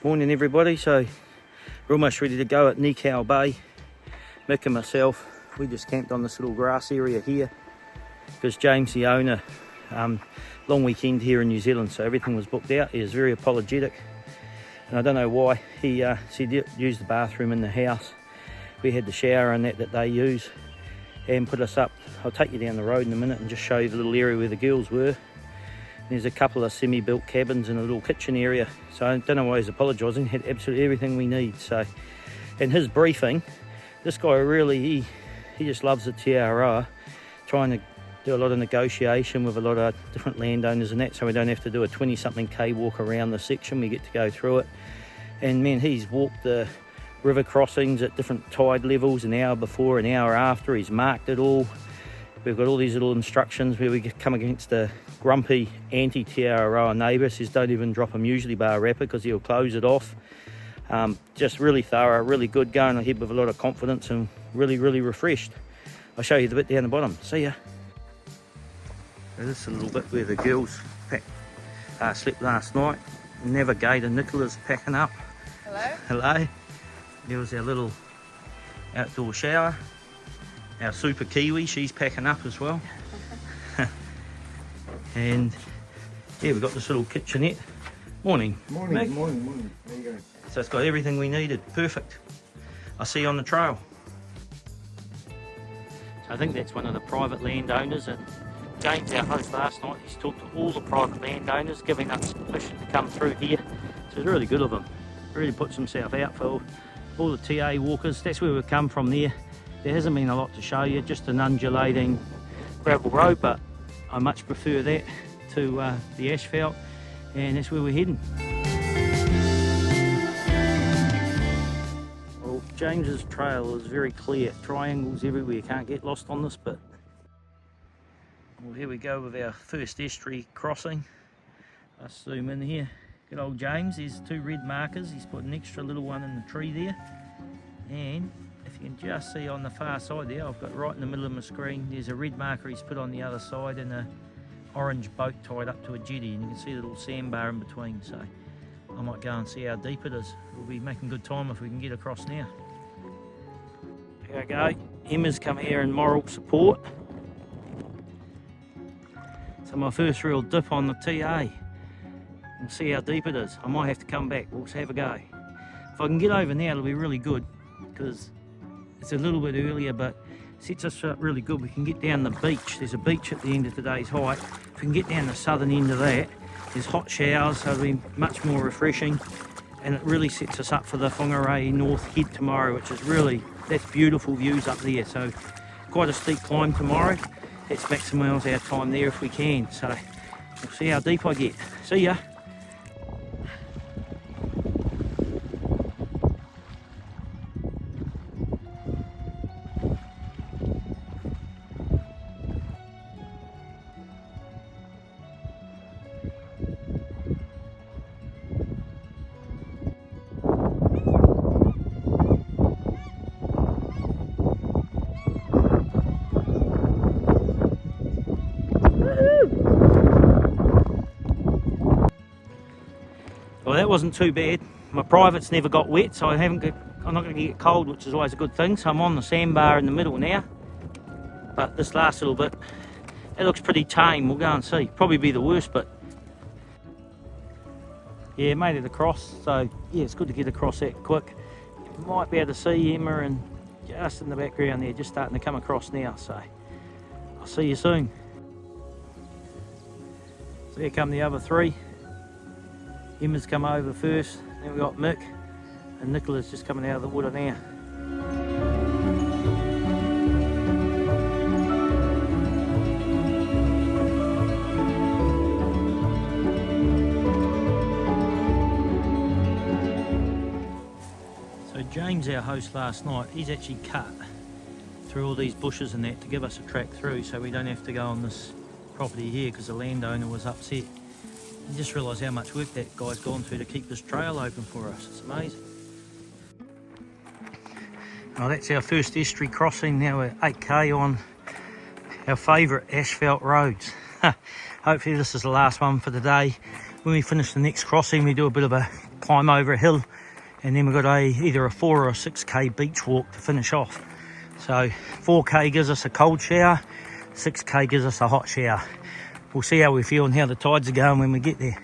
Morning everybody, so we're almost ready to go at Nikau Bay. Mick and myself, we just camped on this little grass area here because James, the owner, long weekend here in New Zealand, so everything was booked out. He was very apologetic and I don't know why. He said use the bathroom in the house. We had the shower and that they use and put us up. I'll take you down the road in a minute and just show you the little area where the girls were. There's a couple of semi-built cabins and a little kitchen area, so I don't know why he's apologising. Had absolutely everything we need. So in his briefing, this guy really, he just loves the TRR, trying to do a lot of negotiation with a lot of different landowners and that, so we don't have to do a 20-something K walk around the section. We get to go through it. And man, he's walked the river crossings at different tide levels, an hour before, an hour after. He's marked it all. We've got all these little instructions where we come against the grumpy anti-TRO neighbour. Says don't even drop him usually bar wrapper because he'll close it off. Just really thorough, really good, going ahead with a lot of confidence and really refreshed. I'll show you the bit down the bottom. See ya. So this is a little bit where the girls slept last night. Navigator Nicola's packing up. Hello. Hello. There was our little outdoor shower. Our super Kiwi, she's packing up as well. And yeah, we've got this little kitchenette. Morning. Morning, Mick. morning. How you going? So it's got everything we needed. Perfect. I'll see you on the trail. So I think that's one of the private landowners, and James, our host last night, he's talked to all the private landowners, giving us permission to come through here. So it's really good of him. Really puts himself out for all the TA walkers. That's where we've come from there. There hasn't been a lot to show you, just an undulating gravel road, but I much prefer that to the asphalt, and that's where we're heading. Well, James's trail is very clear, triangles everywhere, can't get lost on this bit. Well, here we go with our first estuary crossing. I'll zoom in here. Good old James, there's two red markers. He's put an extra little one in the tree there, and if you can just see on the far side there, I've got right in the middle of my screen, there's a red marker he's put on the other side and a orange boat tied up to a jetty, and you can see a little sandbar in between. So I might go and see how deep it is. We'll be making good time if we can get across now. There we go. Emma's come here in moral support. So my first real dip on the TA. And see how deep it is. I might have to come back. We'll have a go. If I can get over now, it'll be really good because it's a little bit earlier, but sets us up really good. We can get down the beach. There's a beach at the end of today's hike. If we can get down the southern end of that, there's hot showers, so it'll be much more refreshing, and it really sets us up for the Whangarei North Head tomorrow, which is really, that's beautiful views up there. So quite a steep climb tomorrow. Let's maximise our time there if we can. So we'll see how deep I get. See ya. Well, that wasn't too bad. My privates never got wet, so I'm not going to get cold, which is always a good thing. So I'm on the sandbar in the middle now. But this last little bit, it looks pretty tame. We'll go and see. Probably be the worst bit. Yeah, made it across. So yeah, it's good to get across that quick. You might be able to see Emma and just in the background there, just starting to come across now. So I'll see you soon. So here come the other three. Emma's come over first, then we got Mick, and Nicola's just coming out of the water now. So James, our host last night, he's actually cut through all these bushes and that to give us a track through, so we don't have to go on this property here because the landowner was upset. You just realise how much work that guy's gone through to keep this trail open for us. It's amazing. Well, that's our first estuary crossing. Now we're 8k on our favourite asphalt roads. Hopefully this is the last one for the day. When we finish the next crossing, we do a bit of a climb over a hill, and then we've got either a 4 or a 6k beach walk to finish off. So 4k gives us a cold shower, 6k gives us a hot shower. We'll see how we feel and how the tides are going when we get there.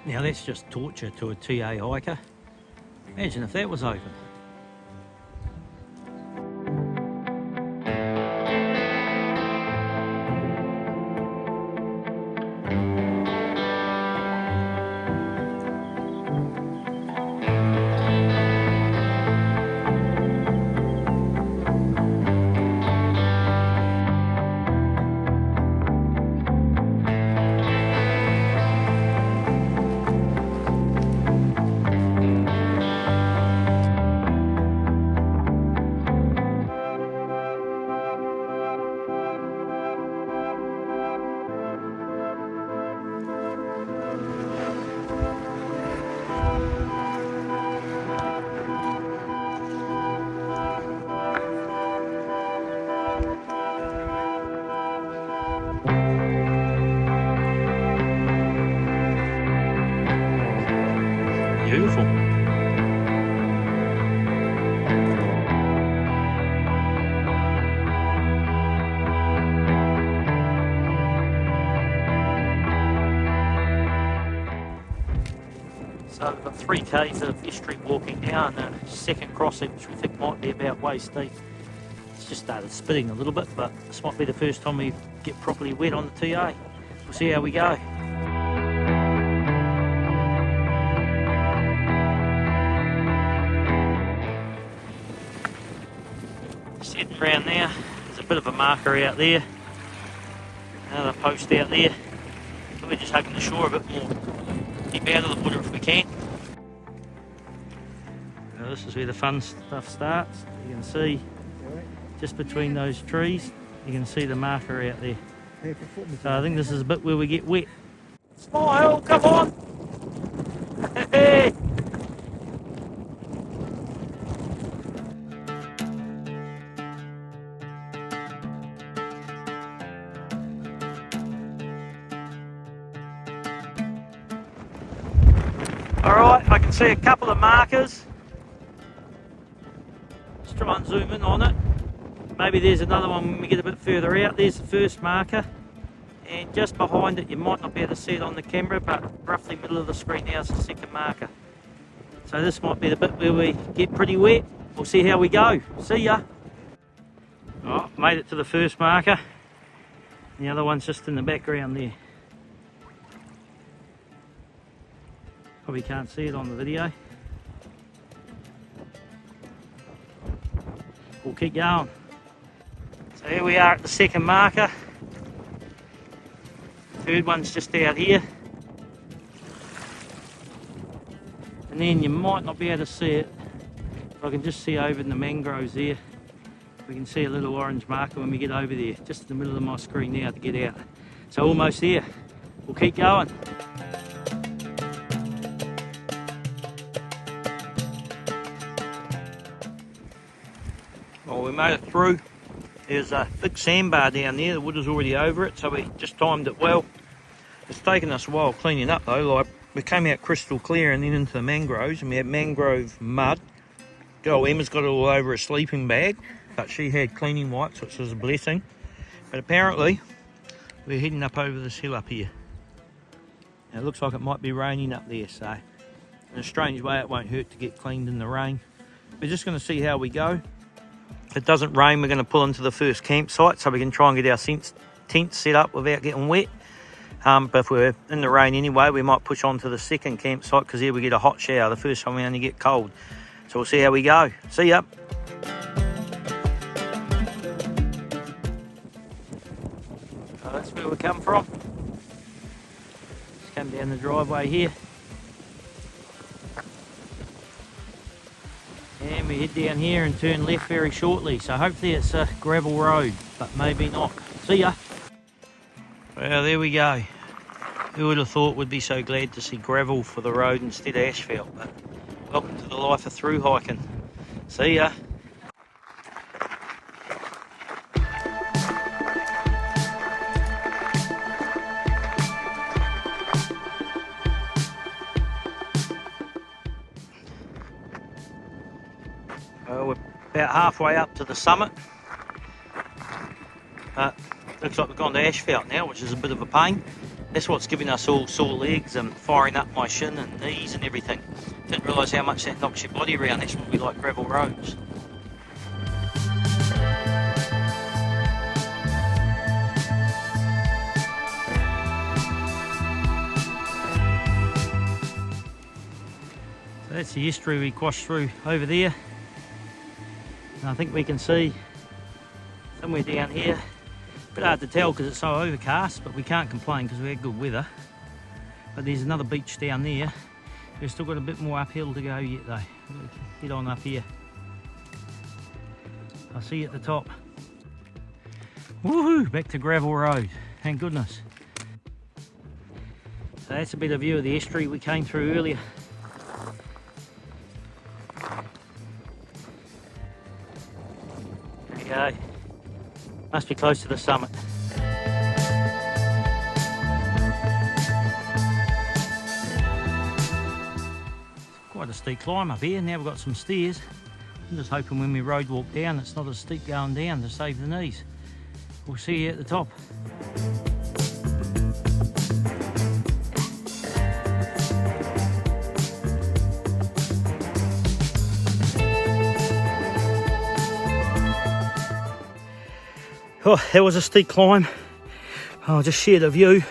Now that's just torture to a TA hiker. Imagine if that was open. Beautiful. So we've got 3 k's of estuary walking now, and the second crossing, which we think might be about waist deep. It's just started spitting a little bit, but this might be the first time we get properly wet on the TA. We'll see how we go. Heading around now, there's a bit of a marker out there, another post out there, so we're just hugging the shore a bit more, keep out of the water if we can. Now this is where the fun stuff starts. You can see just between those trees, you can see the marker out there. So I think this is a bit where we get wet. Smile, come on! Hey! Alright, I can see a couple of markers. Let's try and zoom in on it. Maybe there's another one when we get a bit further out. There's the first marker. And just behind it, you might not be able to see it on the camera, but roughly middle of the screen now is the second marker. So this might be the bit where we get pretty wet. We'll see how we go. See ya. Oh, made it to the first marker. And the other one's just in the background there. Probably can't see it on the video. We'll keep going. So here we are at the second marker. Third one's just out here. And then you might not be able to see it. I can just see over in the mangroves there. We can see a little orange marker when we get over there, just in the middle of my screen now to get out. So almost there. We'll keep going. Well, we made it through. There's a thick sandbar down there, the water's already over it, so we just timed it well. It's taken us a while cleaning up though, like we came out crystal clear and then into the mangroves, and we had mangrove mud. Girl Emma's got it all over her sleeping bag, but she had cleaning wipes, which was a blessing. But apparently, we're heading up over this hill up here. Now, it looks like it might be raining up there, so in a strange way it won't hurt to get cleaned in the rain. We're just going to see how we go. If it doesn't rain, we're going to pull into the first campsite so we can try and get our tent set up without getting wet. But if we're in the rain anyway, we might push on to the second campsite, because here we get a hot shower. The first time we only get cold. So we'll see how we go. See ya. So that's where we come from. Just come down the driveway here. And we head down here and turn left very shortly. So hopefully it's a gravel road, but maybe not. See ya. Well, there we go. Who would have thought we'd be so glad to see gravel for the road instead of asphalt? But welcome to the life of through hiking. See ya. Well, we're about halfway up to the summit. Looks like we've gone to asphalt now, which is a bit of a pain. That's what's giving us all sore legs and firing up my shin and knees and everything. Didn't realise how much that knocks your body around. That's why we like gravel roads. So that's the estuary we crossed through over there. And I think we can see somewhere down here. A bit hard to tell because it's so overcast, but we can't complain because we had good weather. But there's another beach down there. We've still got a bit more uphill to go yet though. Head on up here. I'll see you at the top. Woohoo! Back to gravel road. Thank goodness. So that's a bit of view of the estuary we came through earlier. There we go. Must be close to the summit. Quite a steep climb up here. Now we've got some stairs. I'm just hoping when we road walk down it's not as steep going down to save the knees. We'll see you at the top. Oh, that was a steep climb. I'll just share the view.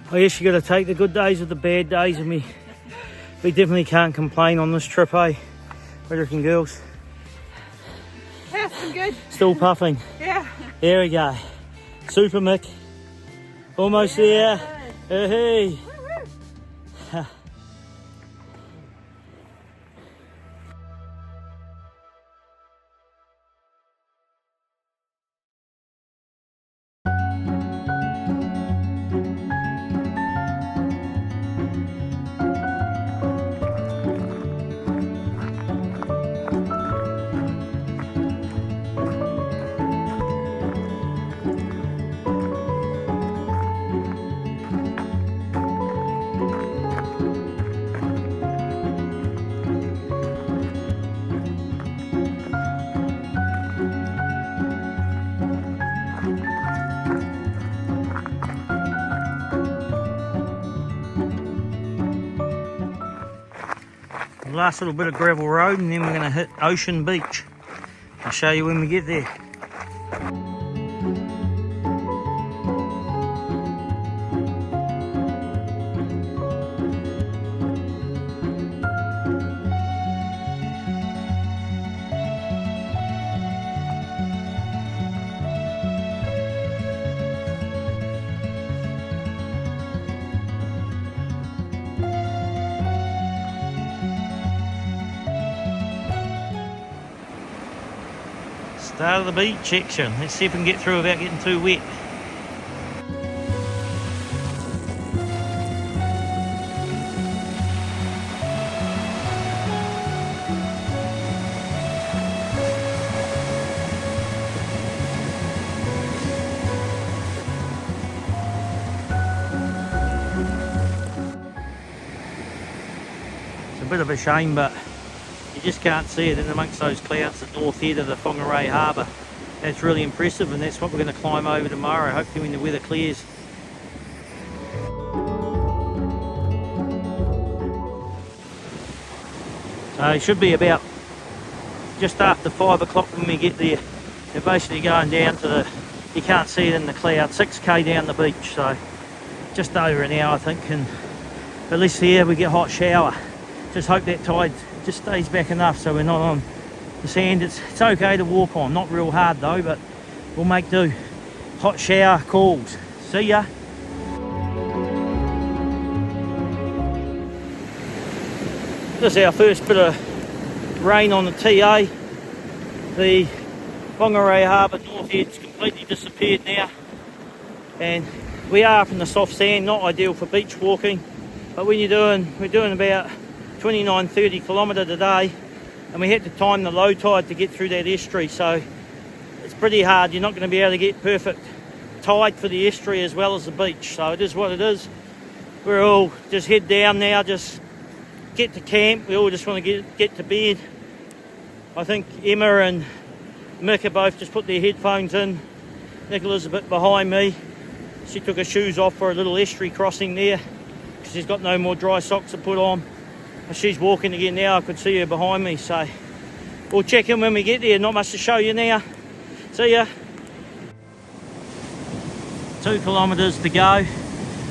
I guess you got to take the good days with the bad days, and we definitely can't complain on this trip, eh? What do you reckon, girls? Yeah, it's been good. Still puffing. Yeah. There we go. Super Mick. Almost there. Hey. Last little bit of gravel road, and then we're going to hit Ocean Beach. I'll show you when we get there. Start of the beach section. Let's see if we can get through without getting too wet. It's a bit of a shame, but you just can't see it in amongst those clouds at north head of the Whangarei Harbour. That's really impressive, and that's what we're going to climb over tomorrow, hopefully when the weather clears. So it should be about just after 5 o'clock when we get there. They're basically going down to the you can't see it in the cloud. 6k down the beach, so just over an hour I think, and at least here we get hot shower. Just hope that tide just stays back enough so we're not on the sand. It's okay to walk on, not real hard though, but we'll make do. Hot shower calls. See ya. This is our first bit of rain on the TA. The Whangarei Harbour North Head's completely disappeared now, and we are up in the soft sand, not ideal for beach walking, but when we're doing about 29-30 kilometres a day, and we had to time the low tide to get through that estuary, so it's pretty hard. You're not going to be able to get perfect tide for the estuary as well as the beach, so it is what it is. We're all just head down now, just get to camp. We all just want to get to bed. I think Emma and Mick have both just put their headphones in. Nicola's a bit behind me. She took her shoes off for a little estuary crossing there because she's got no more dry socks to put on. She's walking again now. I could see her behind me, so we'll check in when we get there. Not much to show you now. See ya. 2 kilometres to go. I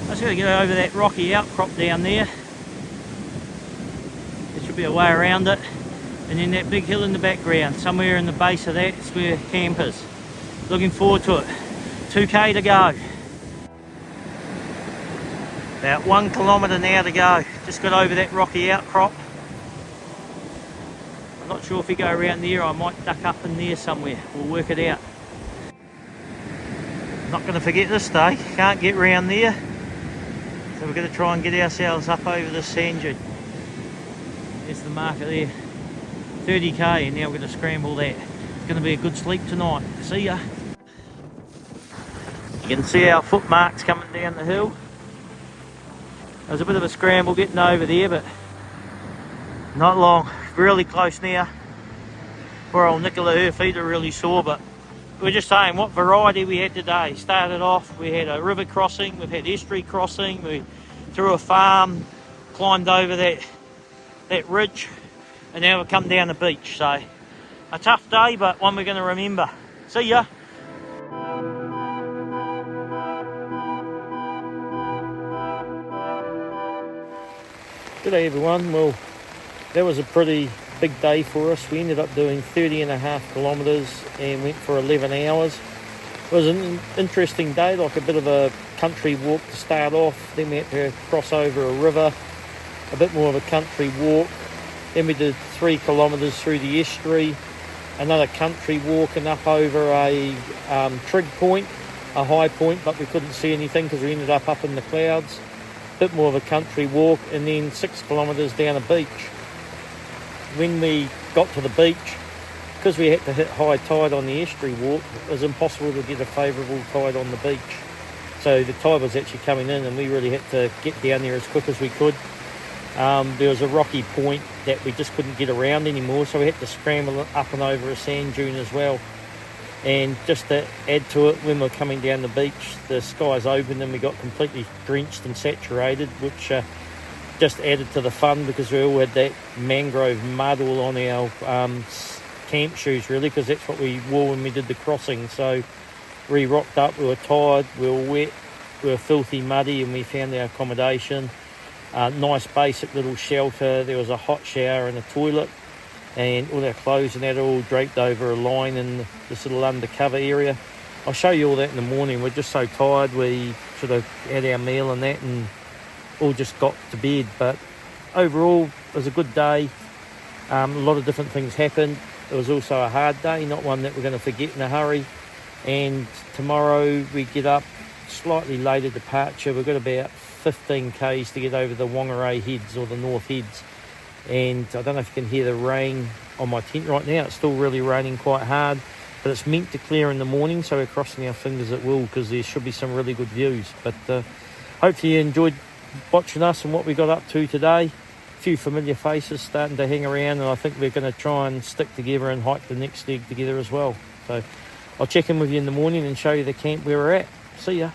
just got to get over that rocky outcrop down there. There should be a way around it. And then that big hill in the background, somewhere in the base of that is where camp is. Looking forward to it. 2k to go. About 1 kilometre now to go. Just got over that rocky outcrop. I'm not sure if we go around there, I might duck up in there somewhere. We'll work it out. Not going to forget this day, can't get round there. So we're going to try and get ourselves up over this sand dune. There's the marker there. 30k, and now we're going to scramble that. It's going to be a good sleep tonight. See ya. You can see our foot marks coming down the hill. There's a bit of a scramble getting over there, but not long. Really close now. Poor old Nicola, her feet are really sore, but we're just saying what variety we had today. Started off, we had a river crossing, we've had estuary crossing, we through a farm, climbed over that ridge, and now we've come down the beach. So a tough day, but one we're going to remember. See ya. G'day everyone. Well, that was a pretty big day for us. We ended up doing 30.5 kilometres and went for 11 hours. It was an interesting day, like a bit of a country walk to start off. Then we had to cross over a river, a bit more of a country walk. Then we did 3 kilometres through the estuary, another country walk and up over a trig point, a high point, but we couldn't see anything because we ended up in the clouds. Bit more of a country walk, and then 6 kilometres down a beach. When we got to the beach, because we had to hit high tide on the estuary walk, it was impossible to get a favourable tide on the beach. So the tide was actually coming in, and we really had to get down there as quick as we could. There was a rocky point that we just couldn't get around anymore, so we had to scramble up and over a sand dune as well. And just to add to it, when we're coming down the beach, the skies opened and we got completely drenched and saturated, which just added to the fun because we all had that mangrove mud all on our camp shoes, really, because that's what we wore when we did the crossing. So we rocked up, we were tired, we were wet, we were filthy muddy, and we found our accommodation. Nice basic little shelter. There was a hot shower and a toilet, and all our clothes and that are all draped over a line in this little undercover area. I'll show you all that in the morning. We're just so tired. We sort of had our meal and that and all just got to bed. But overall, it was a good day. A lot of different things happened. It was also a hard day, not one that we're going to forget in a hurry. And tomorrow we get up, slightly later departure. We've got about 15 k's to get over the Whangarei Heads, or the North Heads. And I don't know if you can hear the rain on my tent right now. It's still really raining quite hard, but it's meant to clear in the morning, so we're crossing our fingers it will, because there should be some really good views. But hopefully you enjoyed watching us and what we got up to today. A few familiar faces starting to hang around, and I think we're going to try and stick together and hike the next leg together as well. So I'll check in with you in the morning and show you the camp where we're at. See ya.